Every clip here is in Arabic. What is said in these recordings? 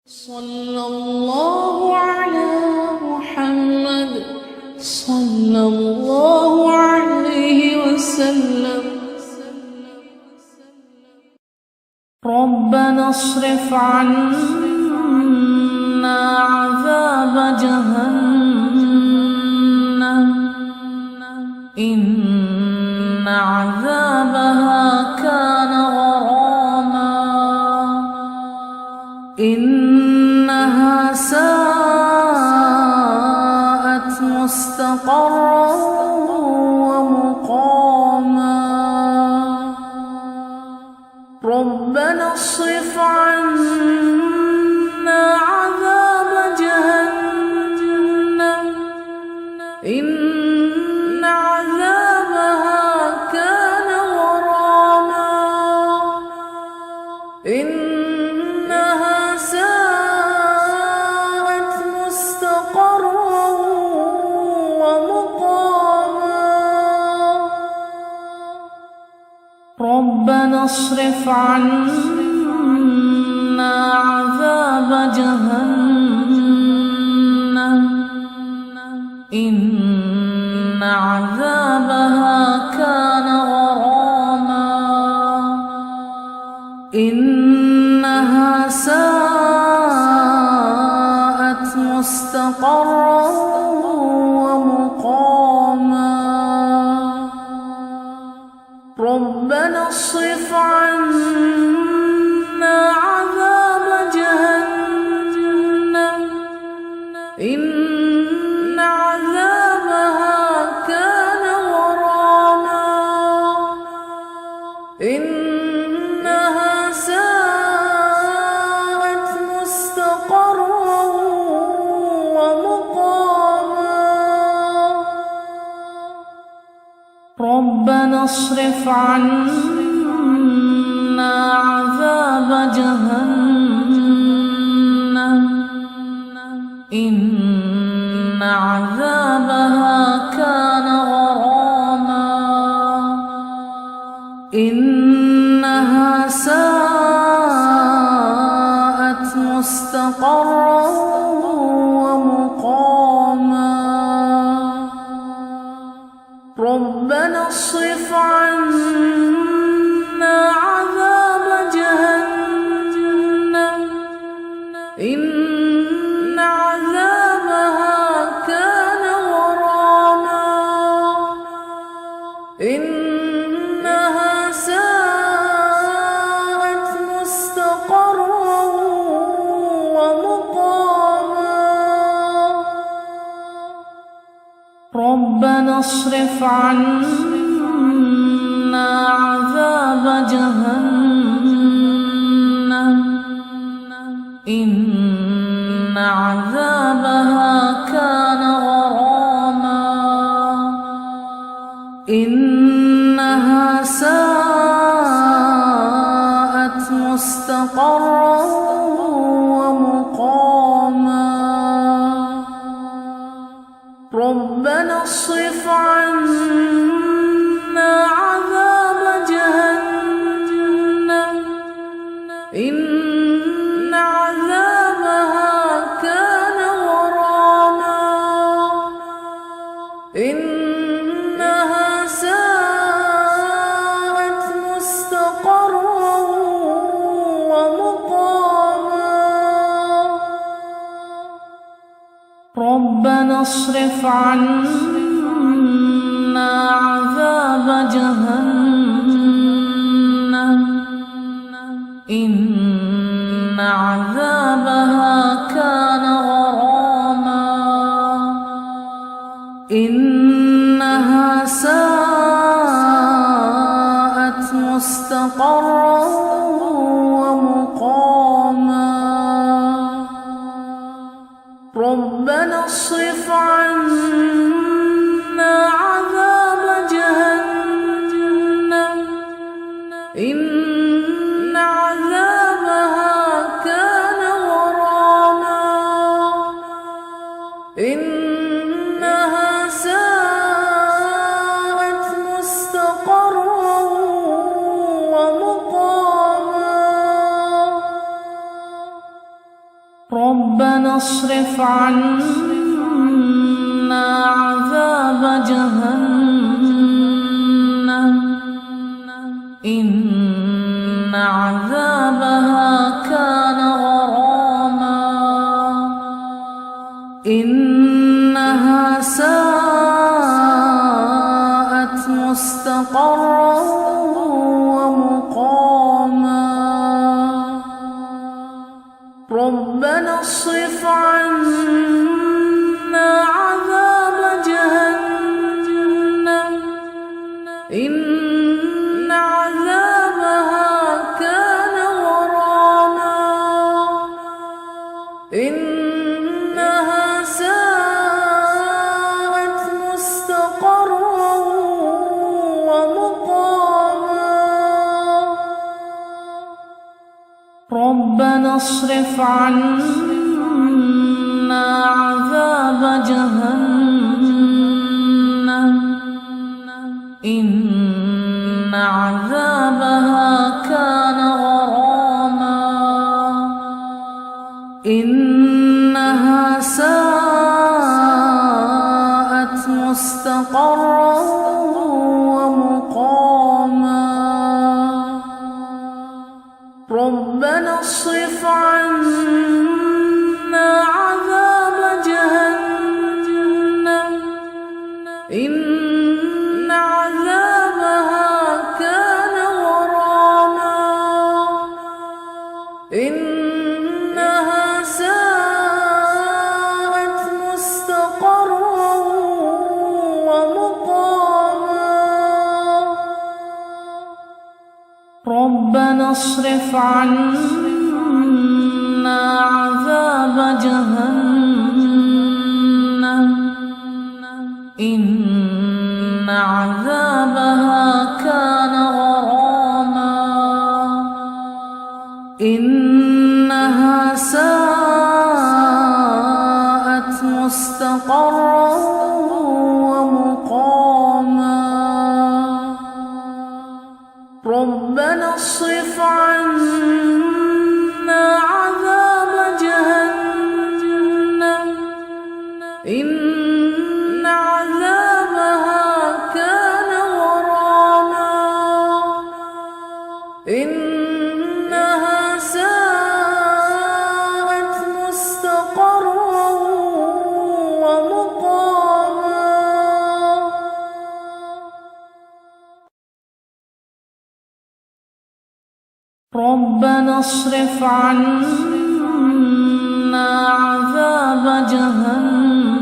صلى الله على محمد صلى الله عليه وسلم. ربنا اصرف عنا عذاب جهنم إن عذابها كان غراما إنها ساءت مستقرا ومقاما. ربنا اصرف عنا عذاب جهنم إن عذابها كان غراما إنها ساءت مستقرا ومقاما. ربنا اصرف عنا عذاب جهنم إن عذابها كان غراما إنها ساءت مستقرا ومقاما. ربنا اصرف عنا عذاب جهنم إن عذابها كان غراما إنها ساءت مستقرا ومقاما. ربنا اصرف عنا عذاب جهنم إن عذابها كان غراما إنها ساءت مستقرا ومقاما. ربنا اصرف عنا عذاب جهنم إن عذابها كان غراما إنها ساءت مستقرا ومقاما. ربنا اصرف عنا عذاب جهنم إن عذابها كان غراما إنها ساءت مستقرا ومقاما. ربنا اصرف عنا عذاب جهنم إن عذابها كان غراما إنها ساءت مستقرا ومقاما. ربنا اصرف عنا عذاب جهنم إن عذابها كان غراما إنها ساءت مستقرا ومقاما. ربنا اصرف عنا عذاب جهنم إن عذابها كان غراما إنها ساءت مستقرا ومقاما. ربنا اصرف عنا عذاب جهنم إن عذابها كان غراما إنها ساءت مستقرا ومقاما ربنا اصرف عنا عذاب جهنم إن عذابها كان غراما إنها ساءت مستقرا ومقاما ربنا اصرف عنا عذاب جهنم إن عذابها كان غراما إنها ساءت مستقرا ومقاما ربنا اصرف عنا عذاب جهنم إن عذابها كان غراما إنها ساءت مستقرا ومقاما ربنا اصرف عنا عذاب جهنم إن عذابها كان غراما إنها ساءت مستقرا ومقاما ربنا اصرف عنا عذاب جهنم إن عذابها كان غراما إنها ساءت مستقرا ومقاما ربنا اصرف عنا عذاب جهنم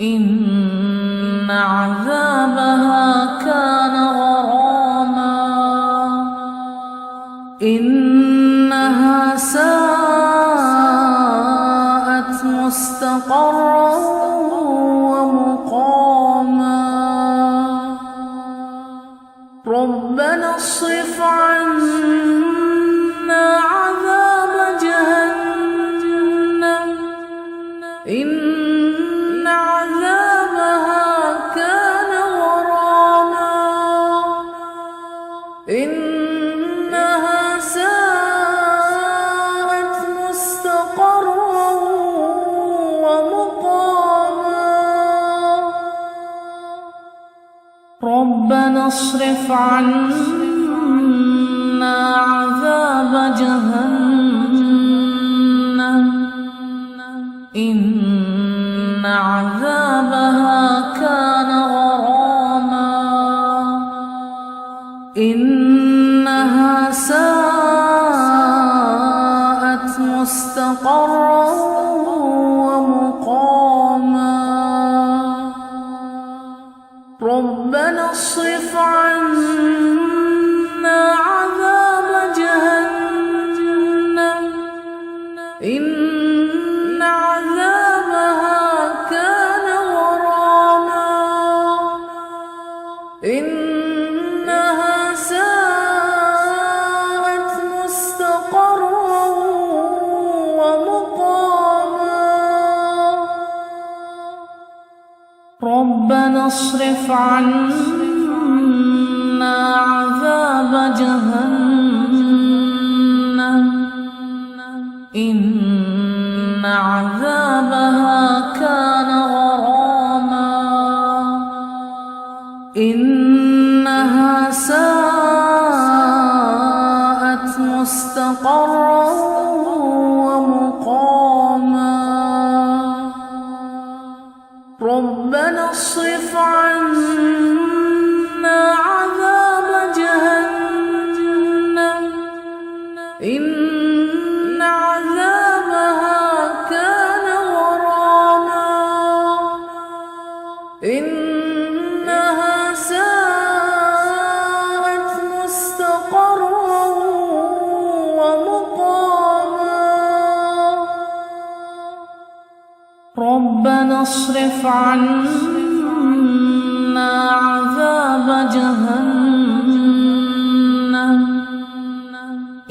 إن عذابها كان غراما إنها ساءت مستقرا ومقاما ربنا اصرف عنا عذاب جهنم إن عذابها كان غراما إنها ساءت مستقرا ومقاما ربنا اصرف عنا عذاب جهنم إن عذابها كان غراما إنها ساءت مستقرا ومقاما ربنا اصرف عنا عذاب جهنم إن عذابها كان غراما إنها ساءت مستقرا ومقاما ربنا اصرف عنا عذاب جهنم اصرف عنا عذاب جهنم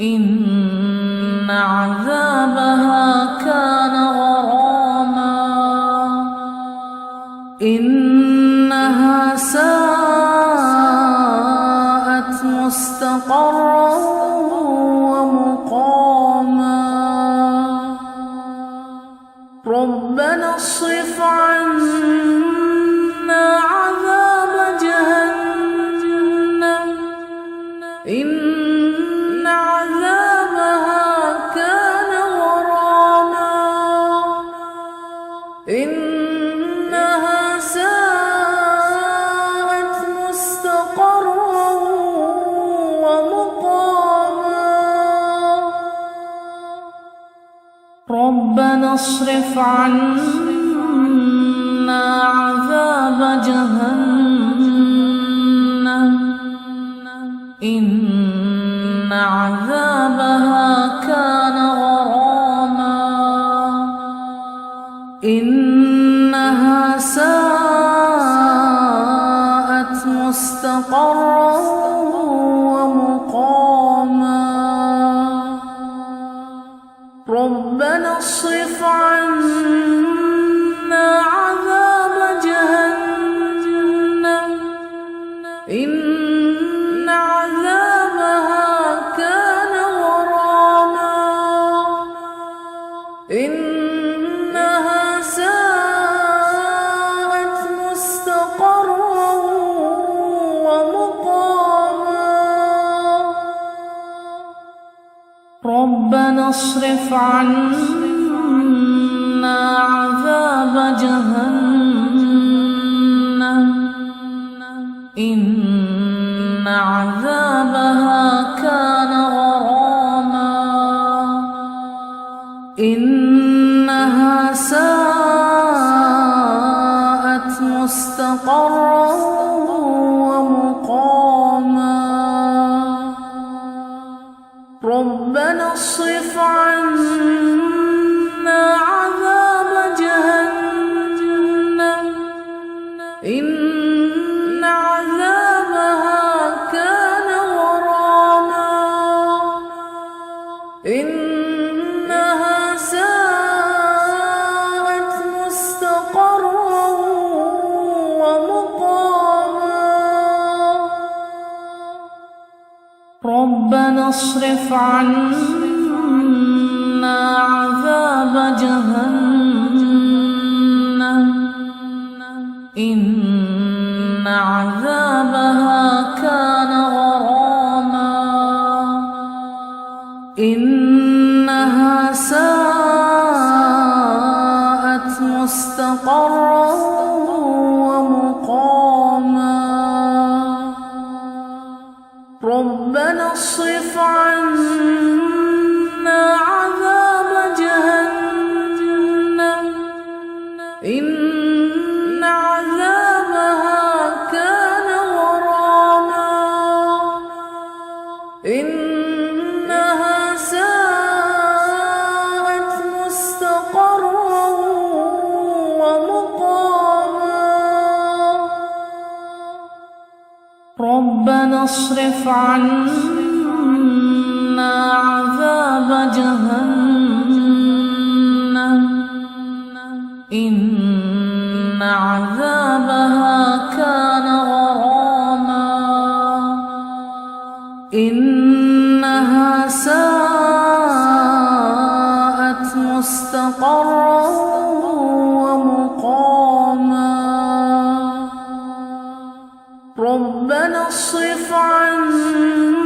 إن عذابها كان غراما إنها ساءت مستقرا ومقاما ربنا اصرف عنا عذاب جهنم إن عذابها كان غراما إنها ساءت مستقرا ومقاما ربنا اصرف عنا عذاب جهنم إن عذابها كان غراما إنها ساءت مستقرا ومقاما ربنا اصرف عنا عذاب جهنم إن عذابها كان غراما إنها ساءت مستقرا ومقاما ربنا اصرف عنا عذاب جهنم إن عذابها كان غراما إنها ساءت مستقرا ومقاما ربنا اصرف عنا عذاب جهنم إن عذابها كان غراما إنها ساءت مستقرا ومقاما ربنا اصرف عنا عذاب جهنم إن عذابها كان غراما إنها ساءت مستقرا ومقاما ربنا اصرف عنا عذاب جهنم إن عذابها كان غراما إنها ساءت مستقرا ومقاما ربنا اصرف عنا عذاب جهنم إن عذابها كان غراما إنها ساءت مستقرا ومقاما ربنا اصرف عنا